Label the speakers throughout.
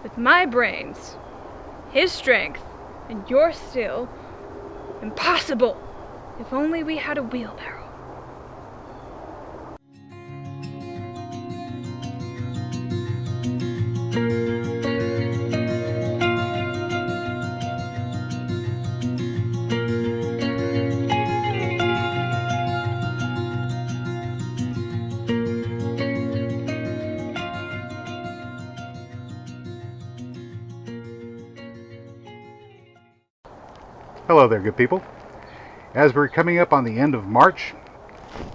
Speaker 1: with my brains, his strength, and your skill. Impossible! If only we had a wheelbarrow.
Speaker 2: Hello there, good people. As we're coming up on the end of March,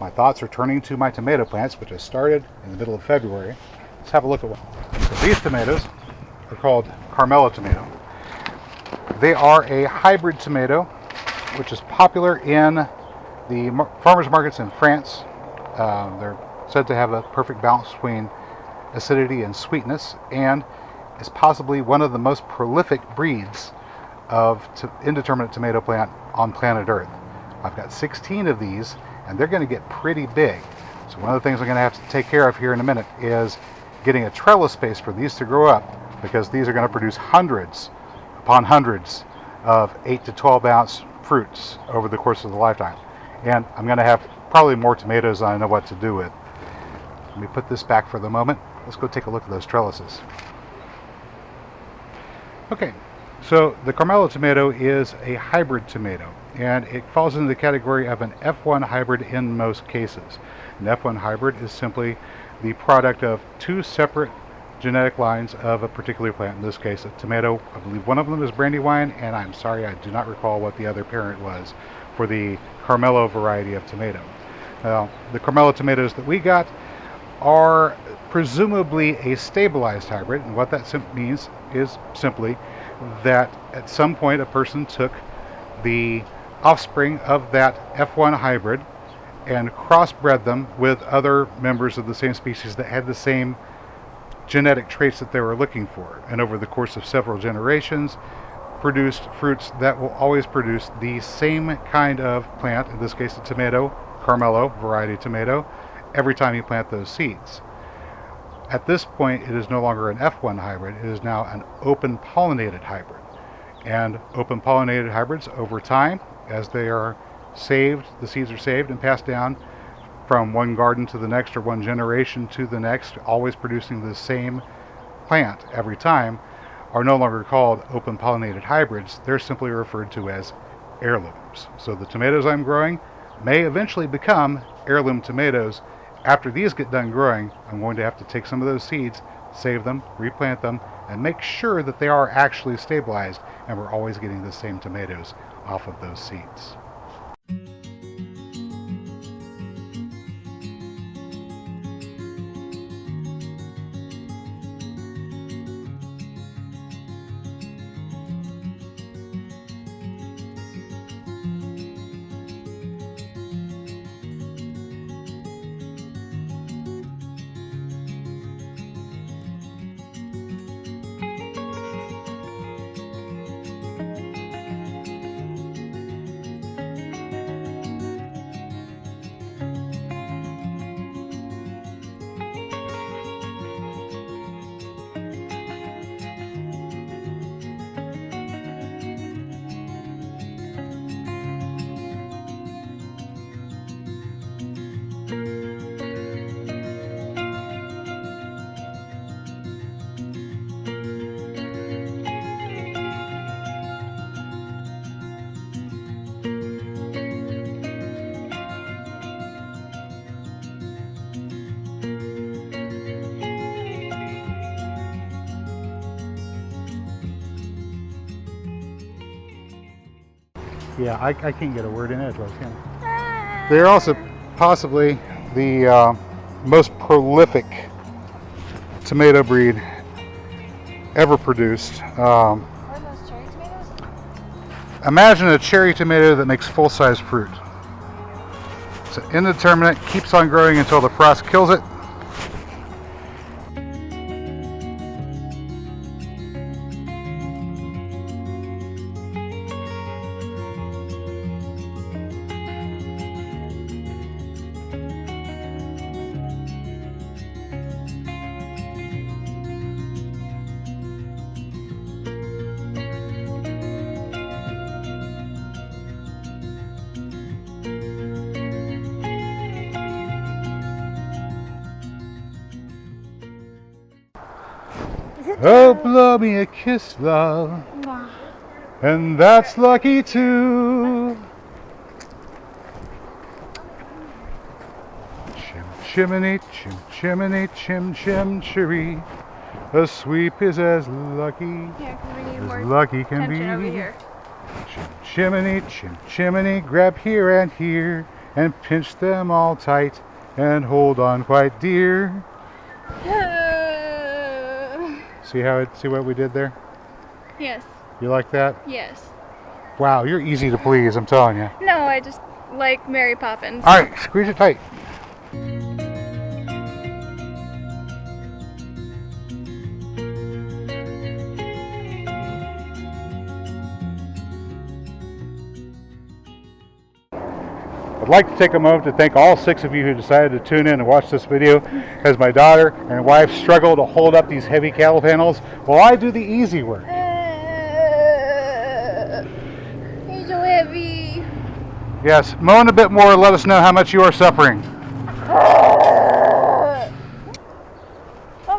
Speaker 2: my thoughts are turning to my tomato plants, which I started in the middle of February. Let's have a look at one. So these tomatoes are called Carmella Tomato. They are a hybrid tomato, which is popular in the farmers markets in France. They're said to have a perfect balance between acidity and sweetness, and is possibly one of the most prolific breeds of indeterminate tomato plant on planet Earth. I've got 16 of these, and they're going to get pretty big. So one of the things I'm going to have to take care of here in a minute is getting a trellis space for these to grow up, because these are going to produce hundreds upon hundreds of 8 to 12 ounce fruits over the course of the lifetime. And I'm going to have probably more tomatoes than I know what to do with. Let me put this back for the moment. Let's go take a look at those trellises. Okay. So the Carmella tomato is a hybrid tomato, and it falls into the category of an F1 hybrid in most cases. An F1 hybrid is simply the product of two separate genetic lines of a particular plant. In this case, a tomato. I believe one of them is brandywine, and I'm sorry, I do not recall what the other parent was for the Carmella variety of tomato. Now, the Carmella tomatoes that we got are presumably a stabilized hybrid, and what that means is simply that at some point a person took the offspring of that F1 hybrid and crossbred them with other members of the same species that had the same genetic traits that they were looking for, and over the course of several generations produced fruits that will always produce the same kind of plant, in this case a tomato, Carmella variety tomato, every time you plant those seeds. At this point, it is no longer an F1 hybrid, it is now an open pollinated hybrid. And open pollinated hybrids, over time, as they are saved, the seeds are saved and passed down from one garden to the next or one generation to the next, always producing the same plant every time, are no longer called open pollinated hybrids. They're simply referred to as heirlooms. So the tomatoes I'm growing may eventually become heirloom tomatoes. After these get done growing, I'm going to have to take some of those seeds, save them, replant them, and make sure that they are actually stabilized and we're always getting the same tomatoes off of those seeds. Yeah, I can't get a word in edgewise, can I? They're also possibly the most prolific tomato breed ever produced.
Speaker 3: Are those cherry tomatoes?
Speaker 2: Imagine a cherry tomato that makes full-size fruit. It's indeterminate, keeps on growing until the frost kills it. Oh, blow me a kiss, love. And that's lucky too. Chim chimney, chim chimney, chim chim cherry. A sweep is as lucky
Speaker 1: Yeah, because we need
Speaker 2: as
Speaker 1: more
Speaker 2: lucky can
Speaker 1: tension
Speaker 2: be.
Speaker 1: over here.
Speaker 2: Chim chimney, grab here and here, and pinch them all tight, and hold on quite dear. See what we did there?
Speaker 1: Yes,
Speaker 2: You like that?
Speaker 1: yes.
Speaker 2: Wow, you're easy to please, I'm telling you.
Speaker 1: No, I just like Mary Poppins.
Speaker 2: All right, squeeze it tight. I'd like to take a moment to thank all 6 of you who decided to tune in and watch this video as my daughter and wife struggle to hold up these heavy cattle panels while I do the easy work.
Speaker 1: It's so heavy.
Speaker 2: Yes, moan a bit more, let us know how much you are suffering.
Speaker 3: Oh,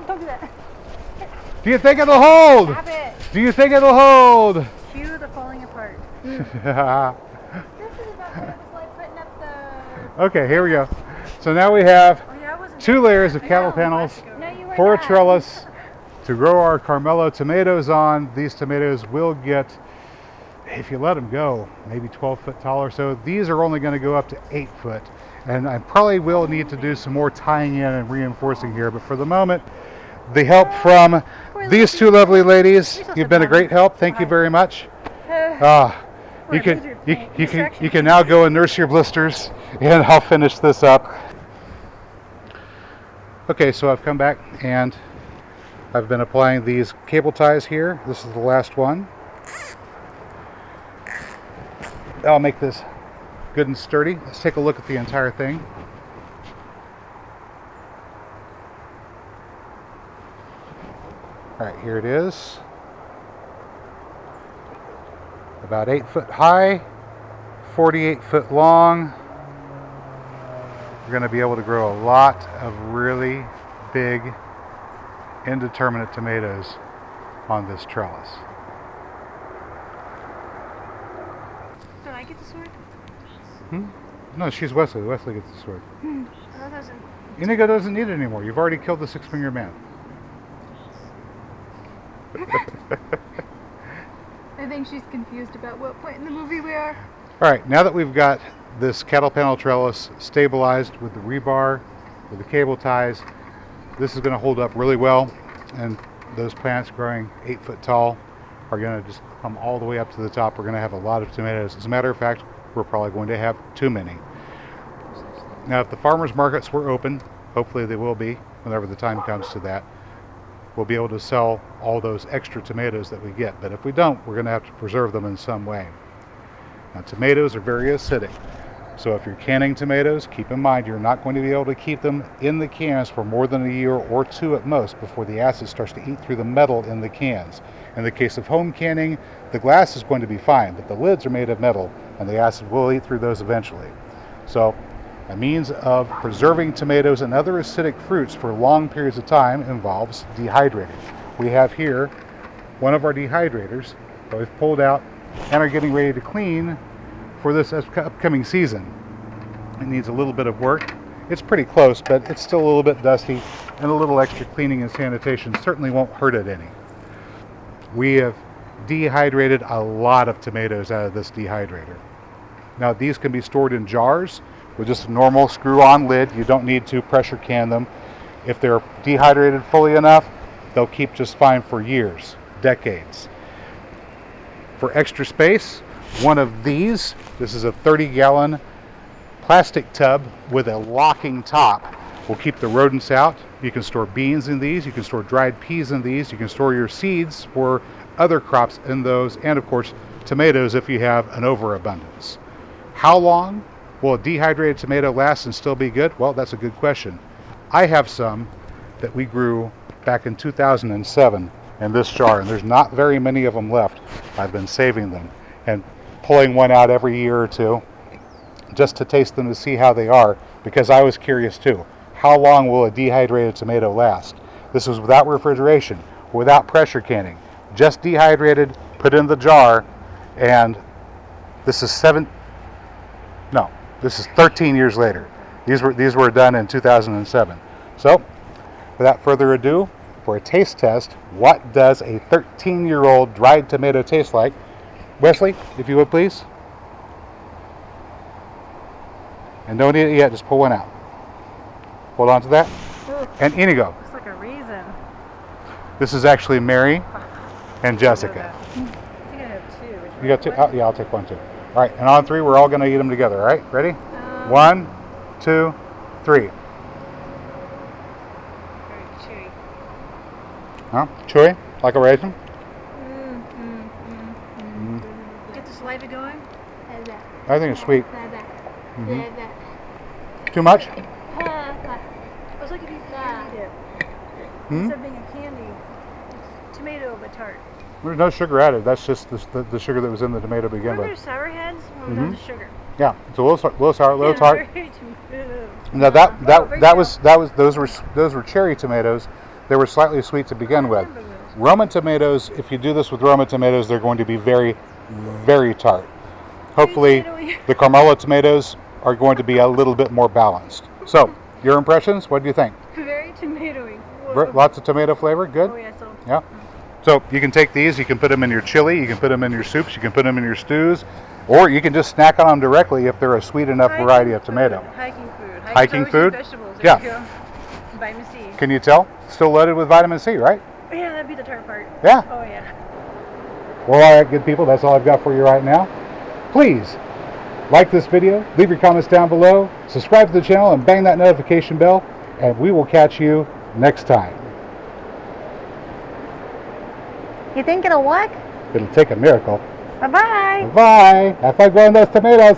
Speaker 3: don't do that.
Speaker 2: Do you think it'll hold?
Speaker 3: Stop it.
Speaker 2: Do you think it'll hold?
Speaker 3: Cue the falling apart. This is about what it was like putting up the...
Speaker 2: Okay, here we go. So now we have
Speaker 3: Oh, yeah, I wasn't
Speaker 2: 2 layers of cattle panels
Speaker 1: No, you were
Speaker 2: for a
Speaker 1: not.
Speaker 2: trellis to grow our Carmella tomatoes on. These tomatoes will get, if you let them go, maybe 12 foot tall or so. These are only going to go up to 8 foot. And I probably will need to do some more tying in and reinforcing here. But for the moment, the help from these 2 lovely ladies, you've been a great help. Thank you very much. You can now go and nurse your blisters, and I'll finish this up. Okay, so I've come back and I've been applying these cable ties here. This is the last one. I'll make this good and sturdy. Let's take a look at the entire thing. All right, here it is. About 8 foot high, 48 foot long. We're going to be able to grow a lot of really big, indeterminate tomatoes on this trellis.
Speaker 3: Did I get the sword?
Speaker 2: No, she's Wesley. Wesley gets the sword.
Speaker 3: That doesn't...
Speaker 2: Inigo doesn't need it anymore. You've already killed the 6-fingered man.
Speaker 1: I think she's confused about what point in the movie we are.
Speaker 2: All right, now that we've got this cattle panel trellis stabilized with the rebar, with the cable ties, this is going to hold up really well, and those plants growing 8 foot tall are going to just come all the way up to the top. We're going to have a lot of tomatoes. As a matter of fact, we're probably going to have too many. Now, if the farmers markets were open, hopefully they will be whenever the time comes to that, we'll be able to sell all those extra tomatoes that we get. But if we don't, we're going to have to preserve them in some way. Now, tomatoes are very acidic. So if you're canning tomatoes, keep in mind you're not going to be able to keep them in the cans for more than a year or 2 at most before the acid starts to eat through the metal in the cans. In the case of home canning, the glass is going to be fine, but the lids are made of metal and the acid will eat through those eventually. So a means of preserving tomatoes and other acidic fruits for long periods of time involves dehydrating. We have here one of our dehydrators that we've pulled out and are getting ready to clean for this upcoming season. It needs a little bit of work. It's pretty close, but it's still a little bit dusty, and a little extra cleaning and sanitation certainly won't hurt it any. We have dehydrated a lot of tomatoes out of this dehydrator. Now, these can be stored in jars with just a normal screw-on lid. You don't need to pressure can them. If they're dehydrated fully enough, they'll keep just fine for years, decades. For extra space, one of these, this is a 30-gallon plastic tub with a locking top, will keep the rodents out. You can store beans in these, you can store dried peas in these, you can store your seeds for other crops in those, and of course tomatoes if you have an overabundance. How long will a dehydrated tomato last and still be good? Well, that's a good question. I have some that we grew back in 2007 in this jar, and there's not very many of them left. I've been saving them and pulling one out every year or 2 just to taste them to see how they are, because I was curious too. How long will a dehydrated tomato last? This was without refrigeration. without pressure canning. Just dehydrated, put in the jar, and this is 13 years later. These were done in 2007. So, without further ado, for a taste test, what does a 13-year-old dried tomato taste like? Wesley, if you would please. And don't eat it yet, just pull one out. Hold on to that.
Speaker 3: Ooh,
Speaker 2: And Inigo.
Speaker 3: looks like a raisin.
Speaker 2: This is actually Mary and Jessica.
Speaker 3: I think I have two.
Speaker 2: You got two? Oh, yeah, I'll take one too. All right, and on three, we're all going to eat them together. All right, ready? 1, 2, 3.
Speaker 3: Very chewy.
Speaker 2: Huh? Chewy? Like a raisin?
Speaker 3: Get the saliva going?
Speaker 2: I think it's sweet.
Speaker 3: Mm-hmm.
Speaker 2: Too much?
Speaker 3: I was looking at candy dip. Instead of being a candy, it's tomato but tart.
Speaker 2: There's no sugar added. That's just the sugar that was in the tomato to begin
Speaker 3: Remember
Speaker 2: with.
Speaker 3: sour heads? Well, without the sugar.
Speaker 2: Yeah, it's a little sour, a little tart.
Speaker 3: Very tomato.
Speaker 2: Now those were cherry tomatoes. They were slightly sweet to begin with. Roman tomatoes, if you do this with Roman tomatoes, they're going to be very, very tart. Hopefully, the Carmella tomatoes are going to be a little bit more balanced. So, your impressions? What do you think?
Speaker 3: Very tomatoey.
Speaker 2: Lots of tomato flavor. Good.
Speaker 3: Oh yeah, so.
Speaker 2: Yeah. So you can take these. You can put them in your chili. You can put them in your soups. You can put them in your stews, or you can just snack on them directly if they're a sweet enough variety of tomato.
Speaker 3: Hiking food.
Speaker 2: Hiking food?
Speaker 3: Vegetables.
Speaker 2: Yeah.
Speaker 3: There you go. Vitamin C.
Speaker 2: Can you tell? Still loaded with vitamin C, right?
Speaker 3: Yeah, that'd be the tart part.
Speaker 2: Yeah.
Speaker 3: Oh yeah.
Speaker 2: Well, all right, good people. That's all I've got for you right now. Please like this video, leave your comments down below, subscribe to the channel, and bang that notification bell, and we will catch you next time.
Speaker 3: You think it'll work?
Speaker 2: It'll take a miracle.
Speaker 3: Bye-bye.
Speaker 2: Bye. Have fun growing those tomatoes.